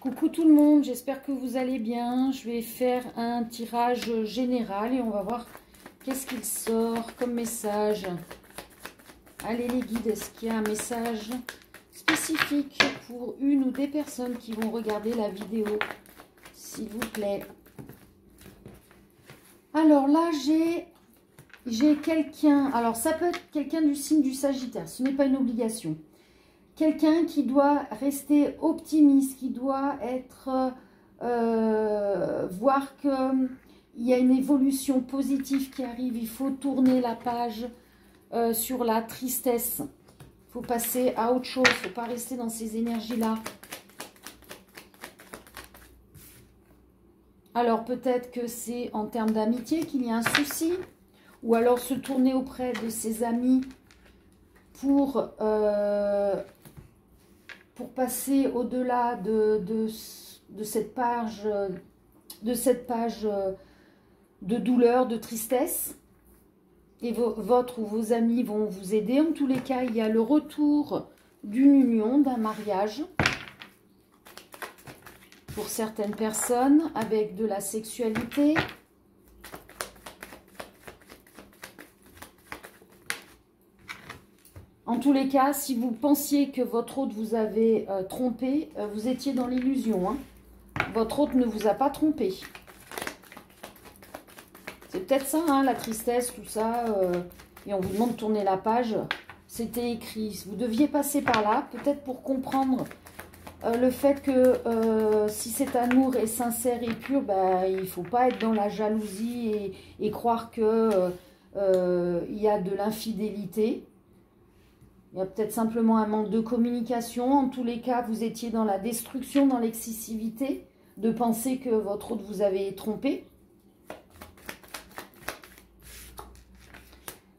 Coucou tout le monde, j'espère que vous allez bien. Je vais faire un tirage général et on va voir qu'est-ce qu'il sort comme message. Allez les guides, est-ce qu'il y a un message spécifique pour une ou des personnes qui vont regarder la vidéo, s'il vous plaît? Alors là, j'ai quelqu'un, alors ça peut être quelqu'un du signe du Sagittaire, ce n'est pas une obligation. Quelqu'un qui doit rester optimiste, qui doit être, voir qu'il y a une évolution positive qui arrive. Il faut tourner la page sur la tristesse. Il faut passer à autre chose. Il ne faut pas rester dans ces énergies-là. Alors peut-être que c'est en termes d'amitié qu'il y a un souci. Ou alors se tourner auprès de ses amis pour passer au-delà de cette page de douleur, de tristesse. Et votre ou vos amis vont vous aider. En tous les cas, il y a le retour d'une union, d'un mariage. Pour certaines personnes, avec de la sexualité. En tous les cas, si vous pensiez que votre hôte vous avait trompé, vous étiez dans l'illusion. Hein. Votre hôte ne vous a pas trompé. C'est peut-être ça, hein, la tristesse, tout ça. Et on vous demande de tourner la page. C'était écrit. Vous deviez passer par là, peut-être pour comprendre le fait que si cet amour est sincère et pur, bah, il ne faut pas être dans la jalousie et croire qu'il y a de l'infidélité. Il y a peut-être simplement un manque de communication. En tous les cas, vous étiez dans la destruction, dans l'excessivité, de penser que votre hôte vous avait trompé.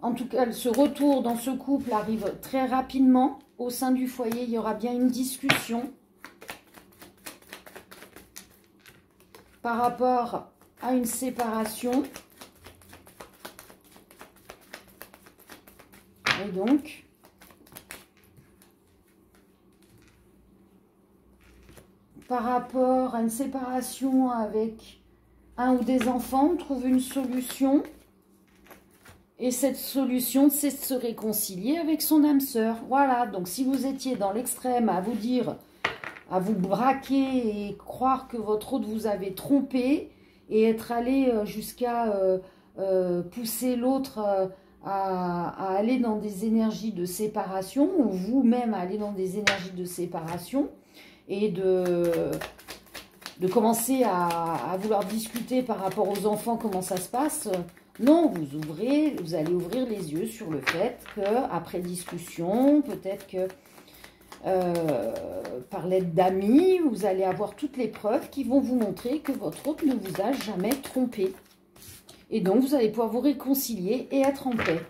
En tout cas, ce retour dans ce couple arrive très rapidement. Au sein du foyer, il y aura bien une discussion par rapport à une séparation. Et donc, par rapport à une séparation avec un ou des enfants, on trouve une solution. Et cette solution, c'est de se réconcilier avec son âme sœur. Voilà, donc si vous étiez dans l'extrême à vous dire, à vous braquer et croire que votre hôte vous avait trompé et être allé jusqu'à pousser l'autre à aller dans des énergies de séparation, ou vous-même aller dans des énergies de séparation, et de commencer à vouloir discuter par rapport aux enfants, comment ça se passe. Non, vous allez ouvrir les yeux sur le fait qu'après discussion, peut-être que par l'aide d'amis, vous allez avoir toutes les preuves qui vont vous montrer que votre hôte ne vous a jamais trompé. Et donc, vous allez pouvoir vous réconcilier et être en paix.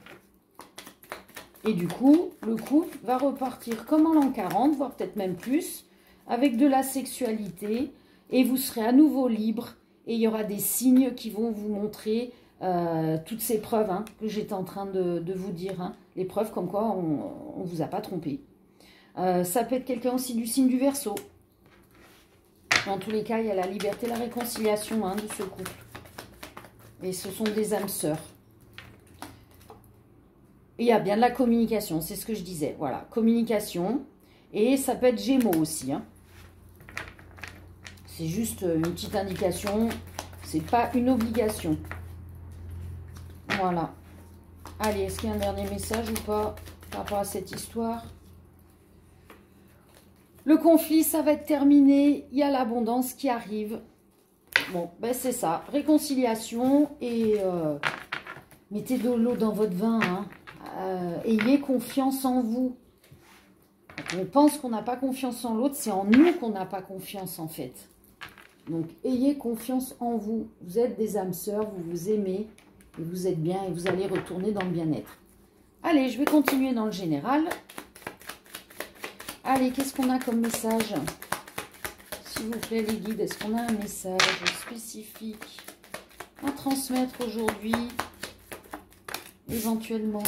Et du coup, le couple va repartir comme en l'an 40, voire peut-être même plus, avec de la sexualité, et vous serez à nouveau libre, et il y aura des signes qui vont vous montrer toutes ces preuves hein, que j'étais en train de vous dire, hein, les preuves comme quoi on ne vous a pas trompé. Ça peut être quelqu'un aussi du signe du Verseau. Dans tous les cas, il y a la liberté, la réconciliation hein, de ce couple. Et ce sont des âmes sœurs. Et il y a bien de la communication, c'est ce que je disais. Voilà, communication. Et ça peut être Gémeaux aussi. Hein. C'est juste une petite indication. C'est pas une obligation. Voilà. Allez, est-ce qu'il y a un dernier message ou pas par rapport à cette histoire? Le conflit, ça va être terminé. Il y a l'abondance qui arrive. Bon, ben c'est ça. Réconciliation et mettez de l'eau dans votre vin. Hein. Ayez confiance en vous. On pense qu'on n'a pas confiance en l'autre. C'est en nous qu'on n'a pas confiance en fait. Donc, ayez confiance en vous. Vous êtes des âmes sœurs, vous vous aimez. Et vous êtes bien et vous allez retourner dans le bien-être. Allez, je vais continuer dans le général. Allez, qu'est-ce qu'on a comme message? S'il vous plaît, les guides, est-ce qu'on a un message spécifique à transmettre aujourd'hui? Éventuellement.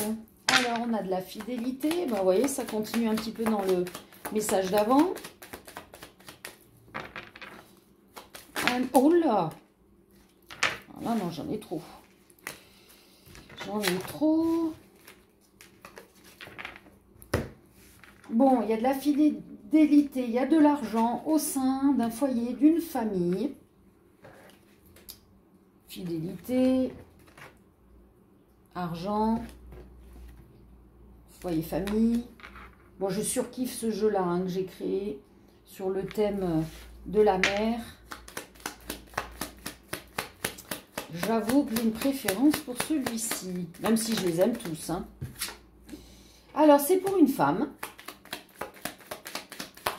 Alors, on a de la fidélité. Ben, vous voyez, ça continue un petit peu dans le message d'avant. Oh là! Ah non, j'en ai trop. J'en ai trop. Bon, il y a de la fidélité, il y a de l'argent au sein d'un foyer, d'une famille. Fidélité, argent, foyer, famille. Bon, je surkiffe ce jeu-là hein, que j'ai créé sur le thème de la mer. J'avoue que j'ai une préférence pour celui-ci, même si je les aime tous. Hein. Alors, c'est pour une femme,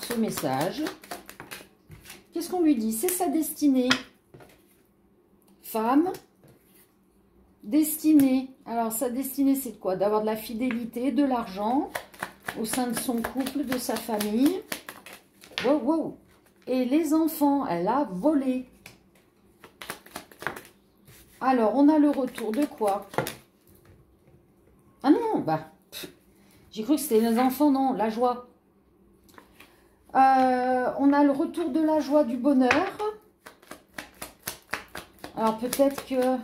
ce message. Qu'est-ce qu'on lui dit? C'est sa destinée. Femme, destinée. Alors, sa destinée, c'est de quoi? D'avoir de la fidélité, de l'argent au sein de son couple, de sa famille. Wow, wow. Et les enfants, elle a volé. Alors, on a le retour de quoi? Ah non, bah, j'ai cru que c'était les enfants, non, la joie. On a le retour de la joie, du bonheur. Alors, peut-être que...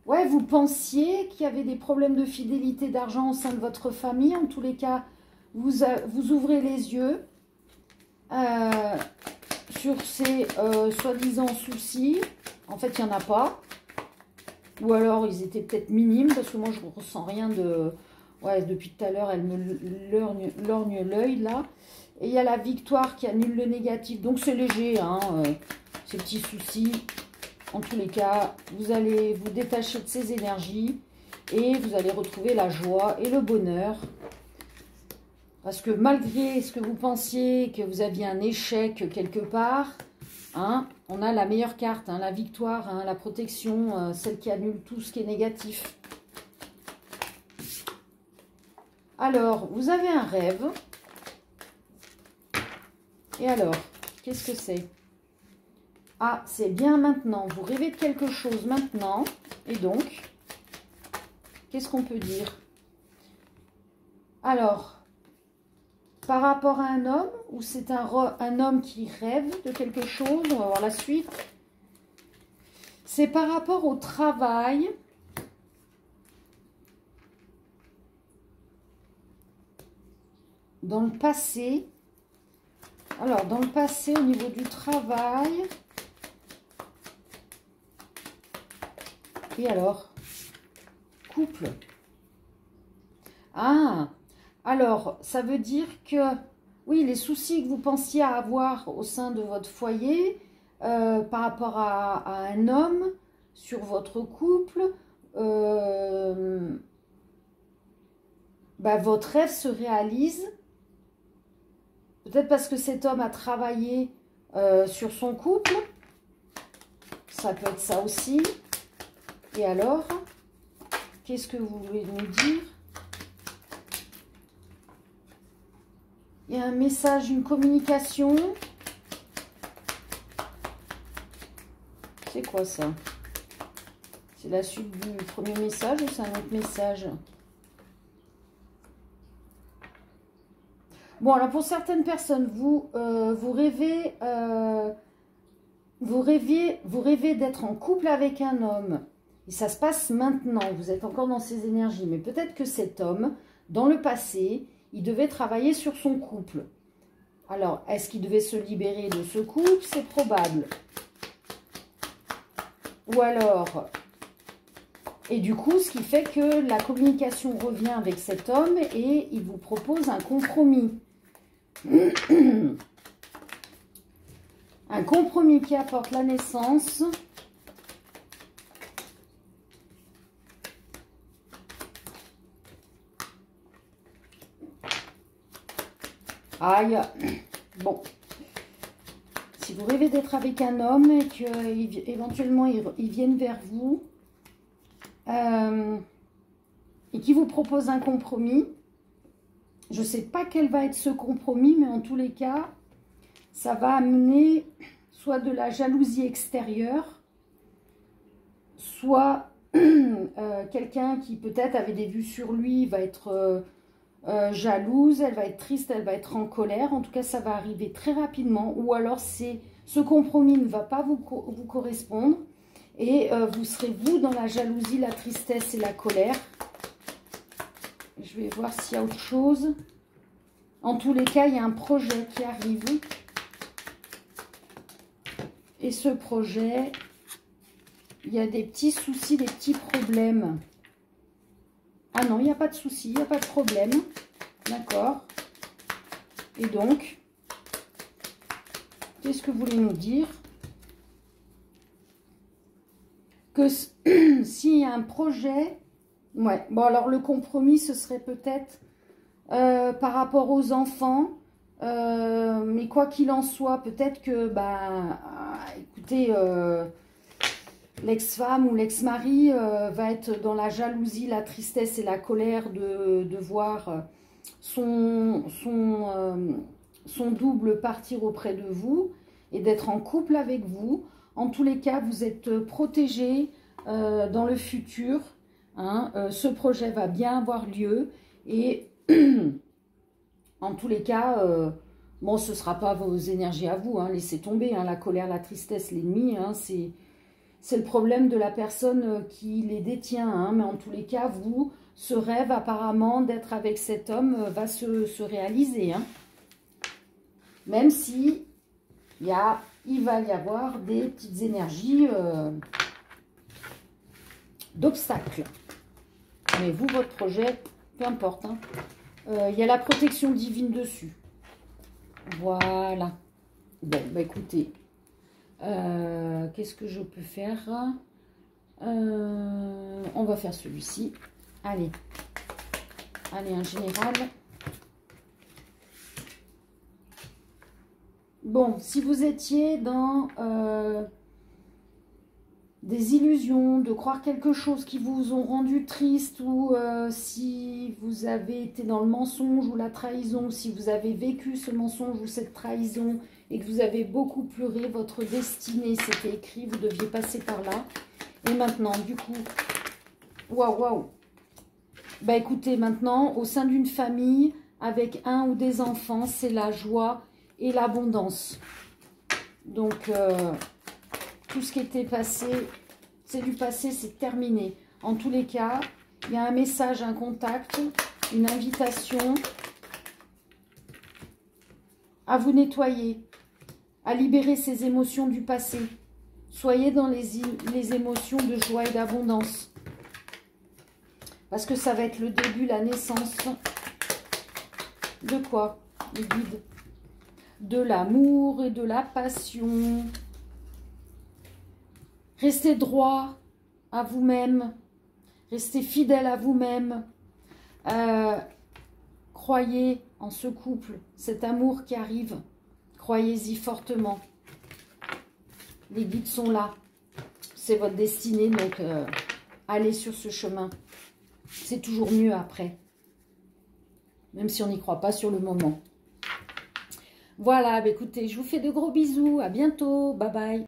Ouais, vous pensiez qu'il y avait des problèmes de fidélité, d'argent au sein de votre famille. En tous les cas, vous ouvrez les yeux sur ces soi-disant soucis. En fait, il n'y en a pas. Ou alors, ils étaient peut-être minimes, parce que moi, je ne ressens rien de... Ouais, depuis tout à l'heure, elle me lorgne l'œil, là. Et il y a la victoire qui annule le négatif. Donc, c'est léger, hein, ces petits soucis. En tous les cas, vous allez vous détacher de ces énergies et vous allez retrouver la joie et le bonheur. Parce que malgré ce que vous pensiez, que vous aviez un échec quelque part, hein, on a la meilleure carte, hein, la victoire, hein, la protection, celle qui annule tout ce qui est négatif. Alors, vous avez un rêve. Et alors, qu'est-ce que c'est ? Ah, c'est bien maintenant. Vous rêvez de quelque chose maintenant. Et donc, qu'est-ce qu'on peut dire? Alors, par rapport à un homme, ou c'est un homme qui rêve de quelque chose, on va voir la suite. C'est par rapport au travail. Dans le passé. Alors, dans le passé, au niveau du travail... Et alors, couple. Ah, alors, ça veut dire que, oui, les soucis que vous pensiez avoir au sein de votre foyer, par rapport à un homme, sur votre couple, bah, votre rêve se réalise. Peut-être parce que cet homme a travaillé sur son couple. Ça peut être ça aussi. Et alors, qu'est-ce que vous voulez nous dire? Il y a un message, une communication. C'est quoi ça? C'est la suite du premier message ou c'est un autre message? Bon, alors pour certaines personnes, vous rêvez d'être en couple avec un homme. Et ça se passe maintenant, vous êtes encore dans ces énergies. Mais peut-être que cet homme, dans le passé, il devait travailler sur son couple. Alors, est-ce qu'il devait se libérer de ce couple? C'est probable. Ou alors... Et du coup, ce qui fait que la communication revient avec cet homme et il vous propose un compromis. Un compromis qui apporte la naissance... Aïe, bon, si vous rêvez d'être avec un homme et qu'éventuellement il vienne vers vous et qu'il vous propose un compromis, je ne sais pas quel va être ce compromis, mais en tous les cas, ça va amener soit de la jalousie extérieure, soit quelqu'un qui peut-être avait des vues sur lui va être... jalouse, elle va être triste, elle va être en colère. En tout cas, ça va arriver très rapidement. Ou alors, ce compromis ne va pas vous correspondre. Et vous serez, vous, dans la jalousie, la tristesse et la colère. Je vais voir s'il y a autre chose. En tous les cas, il y a un projet qui arrive. Et ce projet, il y a des petits soucis, des petits problèmes. Ah non, il n'y a pas de soucis, il n'y a pas de problème. D'accord. Et donc, qu'est-ce que vous voulez nous dire? Que s'il y a un projet... Ouais, bon alors le compromis, ce serait peut-être par rapport aux enfants. Mais quoi qu'il en soit, peut-être que, bah, écoutez, l'ex-femme ou l'ex-mari va être dans la jalousie, la tristesse et la colère de voir son double partir auprès de vous et d'être en couple avec vous. En tous les cas, vous êtes protégés dans le futur. Hein, ce projet va bien avoir lieu et en tous les cas, bon, ce ne sera pas vos énergies à vous, hein, laissez tomber, hein, la colère, la tristesse, l'ennemi, hein, c'est le problème de la personne qui les détient, hein, mais en tous les cas, vous, ce rêve apparemment d'être avec cet homme va se réaliser, hein, même si il va y avoir des petites énergies d'obstacles. Mais vous, votre projet, peu importe, hein, y a la protection divine dessus. Voilà. Bon, bah écoutez, qu'est-ce que je peux faire? On va faire celui-ci. Allez. Allez, un général. Bon, si vous étiez dans des illusions, de croire quelque chose qui vous ont rendu triste, ou si vous avez été dans le mensonge ou la trahison, si vous avez vécu ce mensonge ou cette trahison et que vous avez beaucoup pleuré, votre destinée, c'était écrit, vous deviez passer par là. Et maintenant, du coup, waouh. Bah écoutez, maintenant, au sein d'une famille, avec un ou des enfants, c'est la joie et l'abondance. Donc, tout ce qui était passé, c'est du passé, c'est terminé. En tous les cas, il y a un message, un contact, une invitation à vous nettoyer, à libérer ces émotions du passé. Soyez dans les émotions de joie et d'abondance. Parce que ça va être le début, la naissance de quoi? Les guides. De l'amour et de la passion. Restez droit à vous-même. Restez fidèle à vous-même. Croyez en ce couple, cet amour qui arrive. Croyez-y fortement. Les guides sont là. C'est votre destinée, donc allez sur ce chemin. C'est toujours mieux après. Même si on n'y croit pas sur le moment. Voilà, bah écoutez, je vous fais de gros bisous. À bientôt. Bye bye.